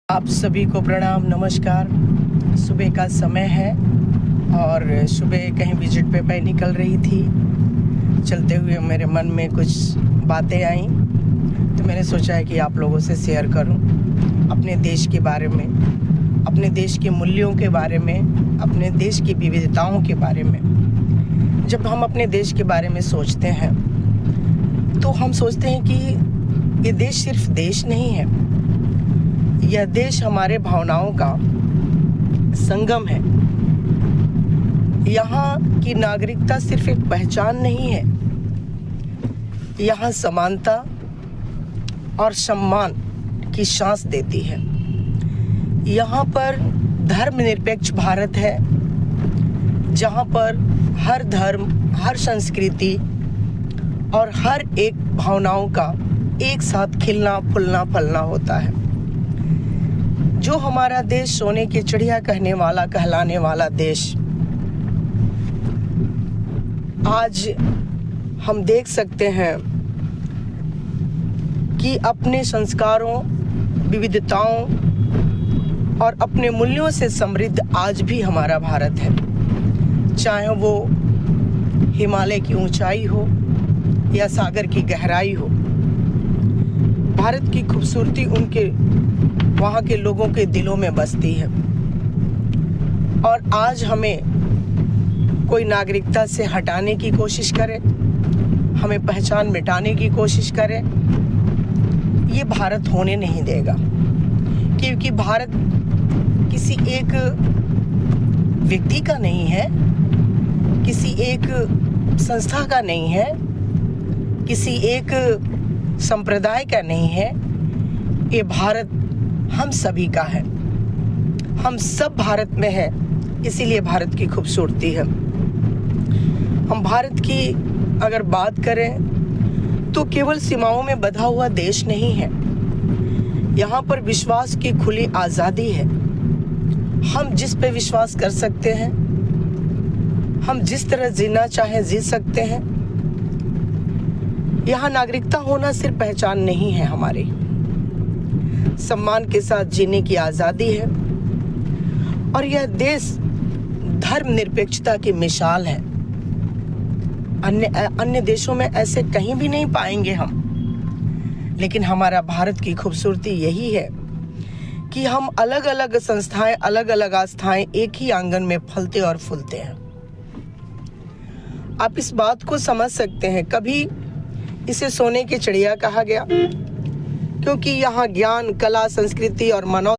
आप सभी को प्रणाम, नमस्कार। सुबह का समय है और सुबह कहीं विजिट पे मैं निकल रही थी। चलते हुए मेरे मन में कुछ बातें आईं, तो मैंने सोचा है कि आप लोगों से शेयर करूं अपने देश के बारे में, अपने देश के मूल्यों के बारे में, अपने देश की विविधताओं के बारे में। जब हम अपने देश के बारे में सोचते हैं तो हम सोचते हैं कि ये देश सिर्फ देश नहीं है, यह देश हमारे भावनाओं का संगम है। यहाँ की नागरिकता सिर्फ एक पहचान नहीं है, यहाँ समानता और सम्मान की सांस देती है। यहाँ पर धर्मनिरपेक्ष भारत है, जहाँ पर हर धर्म, हर संस्कृति और हर एक भावनाओं का एक साथ खिलना, फूलना, फलना होता है। जो हमारा देश सोने की चिड़िया कहलाने वाला देश, आज हम देख सकते हैं कि अपने संस्कारों, विविधताओं और अपने मूल्यों से समृद्ध आज भी हमारा भारत है। चाहे वो हिमालय की ऊंचाई हो या सागर की गहराई हो, भारत की खूबसूरती उनके वहाँ के लोगों के दिलों में बसती है। और आज हमें कोई नागरिकता से हटाने की कोशिश करे, हमें पहचान मिटाने की कोशिश करे, ये भारत होने नहीं देगा। क्योंकि भारत किसी एक व्यक्ति का नहीं है, किसी एक संस्था का नहीं है, किसी एक संप्रदाय का नहीं है। ये भारत हम सभी का है, हम सब भारत में है, इसीलिए भारत की खूबसूरती है। हम भारत की अगर बात करें तो केवल सीमाओं में बंधा हुआ देश नहीं है, यहाँ पर विश्वास की खुली आज़ादी है। हम जिस पे विश्वास कर सकते हैं, हम जिस तरह जीना चाहें जी सकते हैं। यहाँ नागरिकता होना सिर्फ पहचान नहीं है, हमारी सम्मान के साथ जीने की आज़ादी है। और यह देश धर्मनिरपेक्षता की मिसाल है। अन्य देशों में ऐसे कहीं भी नहीं पाएंगे हम। लेकिन हमारा भारत की खूबसूरती यही है कि हम अलग अलग संस्थाएं, अलग अलग आस्थाएं एक ही आंगन में फलते और फूलते हैं। आप इस बात को समझ सकते हैं। कभी इसे सोने की चिड़िया कहा गया क्योंकि यहाँ ज्ञान, कला, संस्कृति और मानव